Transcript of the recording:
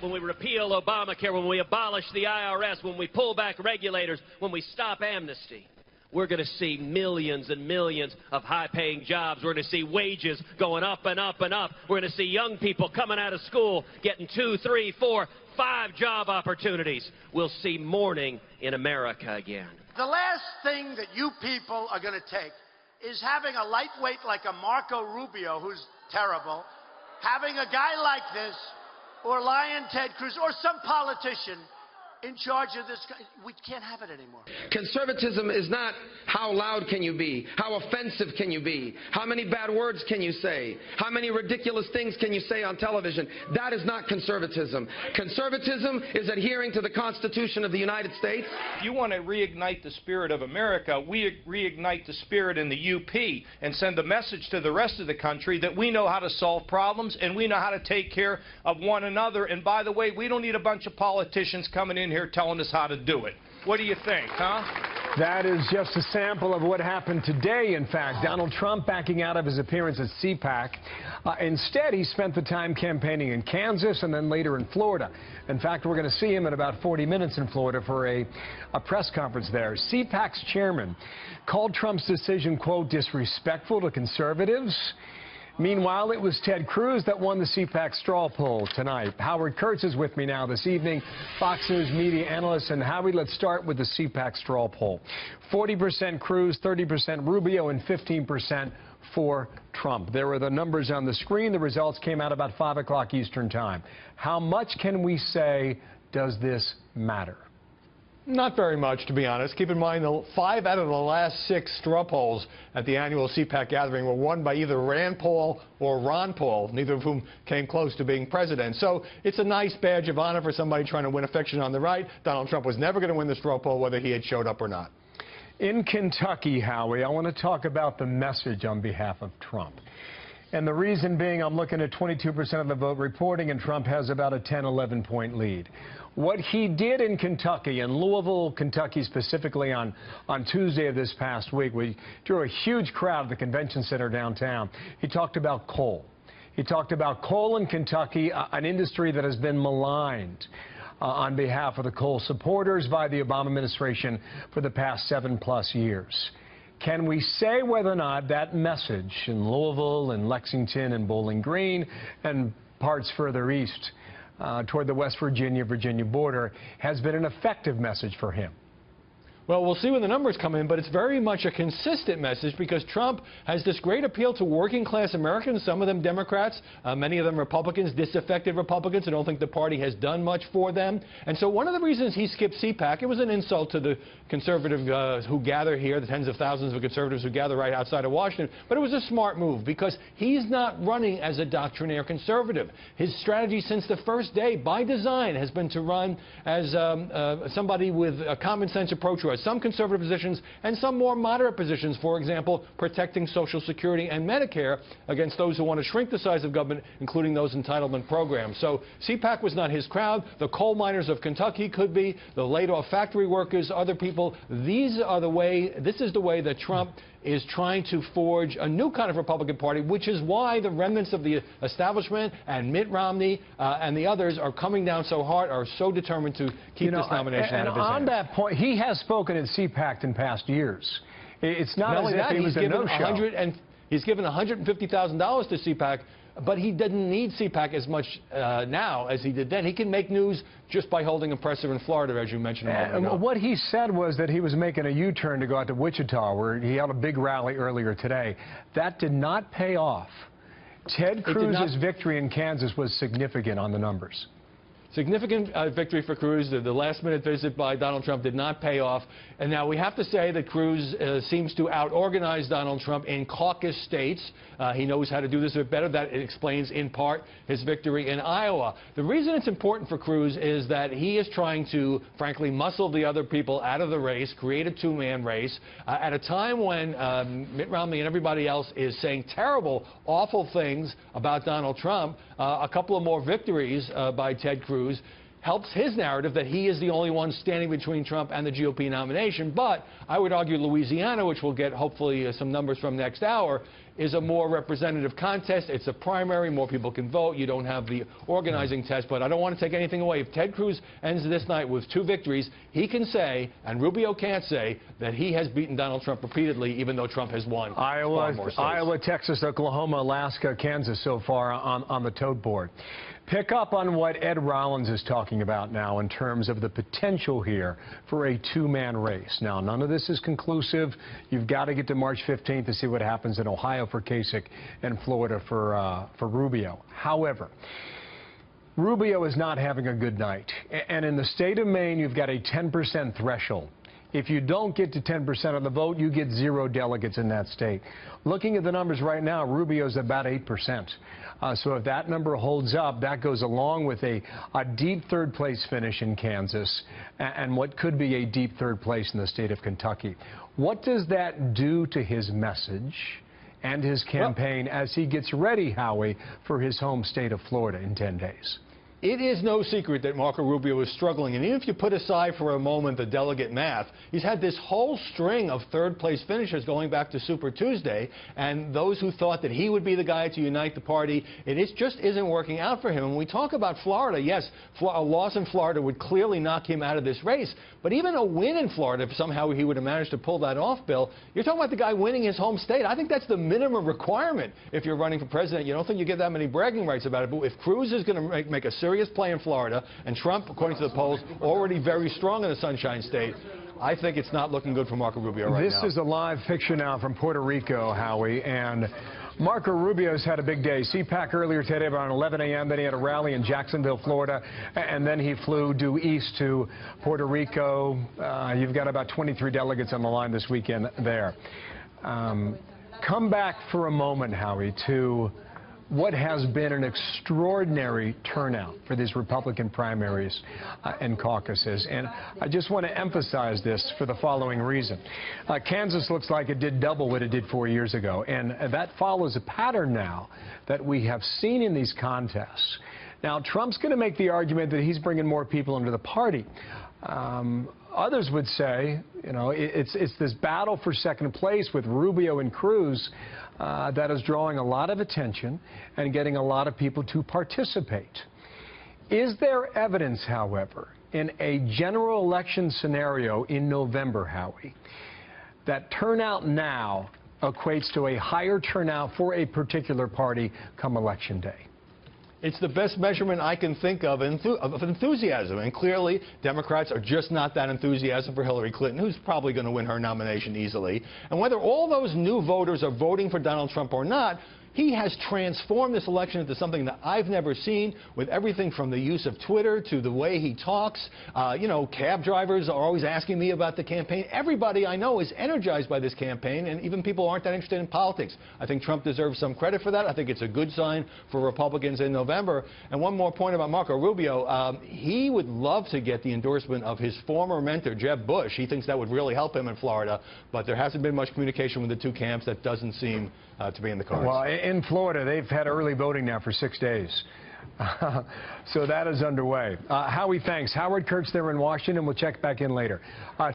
when we repeal Obamacare, when we abolish the IRS, when we pull back regulators, when we stop amnesty, we're going to see millions and millions of high-paying jobs. We're going to see wages going up and up and up. We're going to see young people coming out of school getting 2, 3, 4, 5 job opportunities. We'll see morning in America again. The last thing that you people are going to take is having a lightweight like a Marco Rubio, who's terrible, having a guy like this, or Lion Ted Cruz, or some politician in charge of this. We can't have it anymore. Conservatism is not how loud can you be, how offensive can you be, how many bad words can you say, how many ridiculous things can you say on television. That is not conservatism. Conservatism is adhering to the Constitution of the United States. If you want to reignite the spirit of America, we reignite the spirit in the UP and send a message to the rest of the country that we know how to solve problems and we know how to take care of one another. And by the way, we don't need a bunch of politicians coming in here telling us how to do it. What do you think, huh? That is just a sample of what happened today, in fact. Donald Trump backing out of his appearance at CPAC. Instead, he spent the time campaigning in Kansas and then later in Florida. In fact, we're going to see him in about 40 minutes in Florida for a press conference there. CPAC's chairman called Trump's decision, quote, disrespectful to conservatives. Meanwhile, it was Ted Cruz that won the CPAC straw poll tonight. Howard Kurtz is with me now this evening, Fox News media analyst. And Howard, let's start with the CPAC straw poll. 40% Cruz, 30% Rubio, and 15% for Trump. There are the numbers on the screen. The results came out about 5 o'clock Eastern time. How much can we say does this matter? Not very much, to be honest. Keep in mind, 5 out of the last 6 straw polls at the annual CPAC gathering were won by either Rand Paul or Ron Paul, neither of whom came close to being president. So it's a nice badge of honor for somebody trying to win affection on the right. Donald Trump was never going to win the straw poll, whether he had showed up or not. In Kentucky, Howie, I want to talk about the message on behalf of Trump. And the reason being, I'm looking at 22% of the vote reporting, and Trump has about a 10, 11-point lead. What he did in Kentucky, in Louisville, Kentucky specifically on Tuesday of this past week, we drew a huge crowd at the convention center downtown. He talked about coal. He talked about coal in Kentucky, an industry that has been maligned on behalf of the coal supporters by the Obama administration for the past 7+ years. Can we say whether or not that message in Louisville and Lexington and Bowling Green and parts further east toward the West Virginia border has been an effective message for him? Well, we'll see when the numbers come in, but it's very much a consistent message because Trump has this great appeal to working-class Americans, some of them Democrats, many of them Republicans, disaffected Republicans who don't think the party has done much for them. And so one of the reasons he skipped CPAC, it was an insult to the conservatives who gather here, the tens of thousands of conservatives who gather right outside of Washington, but it was a smart move because he's not running as a doctrinaire conservative. His strategy since the first day, by design, has been to run as somebody with a common-sense approach to some conservative positions and some more moderate positions, for example, protecting Social Security and Medicare against those who want to shrink the size of government, including those entitlement programs. So CPAC was not his crowd. The coal miners of Kentucky could be, the laid-off factory workers, other people. This is the way that Trump is trying to forge a new kind of Republican Party, which is why the remnants of the establishment and Mitt Romney and the others are coming down so hard, are so determined to keep this nomination out of his hands. And on that point, he has spoken at CPAC in past years. It's not as if he was a no-show. He's given $150,000 to CPAC, but he doesn't need CPAC as much now as he did then. He can make news just by holding a presser in Florida, as you mentioned a moment ago. What he said was that he was making a U-turn to go out to Wichita, where he held a big rally earlier today. That did not pay off. Ted Cruz's victory in Kansas was significant on the numbers. Significant victory for Cruz. The last-minute visit by Donald Trump did not pay off. And now we have to say that Cruz seems to out-organize Donald Trump in caucus states. He knows how to do this a bit better. That explains, in part, his victory in Iowa. The reason it's important for Cruz is that he is trying to, frankly, muscle the other people out of the race, create a two-man race, at a time when Mitt Romney and everybody else is saying terrible, awful things about Donald Trump. A couple of more victories by Ted Cruz helps his narrative that he is the only one standing between Trump and the GOP nomination. But I would argue Louisiana, which we'll get hopefully some numbers from next hour, is a more representative contest. It's a primary. More people can vote. You don't have the organizing test. But I don't want to take anything away. If Ted Cruz ends this night with 2 victories, he can say, and Rubio can't say, that he has beaten Donald Trump repeatedly, even though Trump has won Iowa, Texas, Oklahoma, Alaska, Kansas so far on the tote board. Pick up on what Ed Rollins is talking about now in terms of the potential here for a 2-man race. Now, none of this is conclusive. You've got to get to March 15th to see what happens in Ohio for Kasich and Florida for Rubio. However, Rubio is not having a good night. And in the state of Maine, you've got a 10% threshold. If you don't get to 10% of the vote, you get 0 delegates in that state. Looking at the numbers right now, Rubio's about 8%. So if that number holds up, that goes along with a deep 3rd place finish in Kansas and what could be a deep 3rd place in the state of Kentucky. What does that do to his message and his campaign as he gets ready, Howie, for his home state of Florida in 10 days? It is no secret that Marco Rubio is struggling, and even if you put aside for a moment the delegate math, he's had this whole string of 3rd place finishers going back to Super Tuesday, and those who thought that he would be the guy to unite the party, just isn't working out for him. When we talk about Florida, yes, a loss in Florida would clearly knock him out of this race, but even a win in Florida, if somehow he would have managed to pull that off, Bill, you're talking about the guy winning his home state. I think that's the minimum requirement if you're running for president. You don't think you get that many bragging rights about it, but if Cruz is going to make a serious play in Florida, and Trump, according to the polls, already very strong in the Sunshine State, I think it's not looking good for Marco Rubio right now. This is a live picture now from Puerto Rico, Howie, and Marco Rubio's had a big day. CPAC earlier today around 11 a.m. Then he had a rally in Jacksonville, Florida, and then he flew due east to Puerto Rico. You've got about 23 delegates on the line this weekend there. Come back for a moment, Howie, to what has been an extraordinary turnout for these Republican primaries and caucuses. And I just want to emphasize this for the following reason. Kansas looks like it did double what it did 4 years ago. And that follows a pattern now that we have seen in these contests. Now, Trump's going to make the argument that he's bringing more people into the party. Others would say, you know, it's this battle for 2nd place with Rubio and Cruz that is drawing a lot of attention and getting a lot of people to participate. Is there evidence, however, in a general election scenario in November, Howie, that turnout now equates to a higher turnout for a particular party come Election Day? It's the best measurement I can think of enthusiasm. And clearly, Democrats are just not that enthusiastic for Hillary Clinton, who's probably going to win her nomination easily. And whether all those new voters are voting for Donald Trump or not, he has transformed this election into something that I've never seen, with everything from the use of Twitter to the way he talks. You know, cab drivers are always asking me about the campaign. Everybody I know is energized by this campaign, and even people aren't that interested in politics. I think Trump deserves some credit for that. I think it's a good sign for Republicans in November. And one more point about Marco Rubio. He would love to get the endorsement of his former mentor, Jeb Bush. He thinks that would really help him in Florida, but there hasn't been much communication with the two camps. That doesn't seem to be in the cards. Well, in Florida, they've had early voting now for 6 days. So that is underway. Howie, thanks. Howard Kurtz there in Washington. We'll check back in later.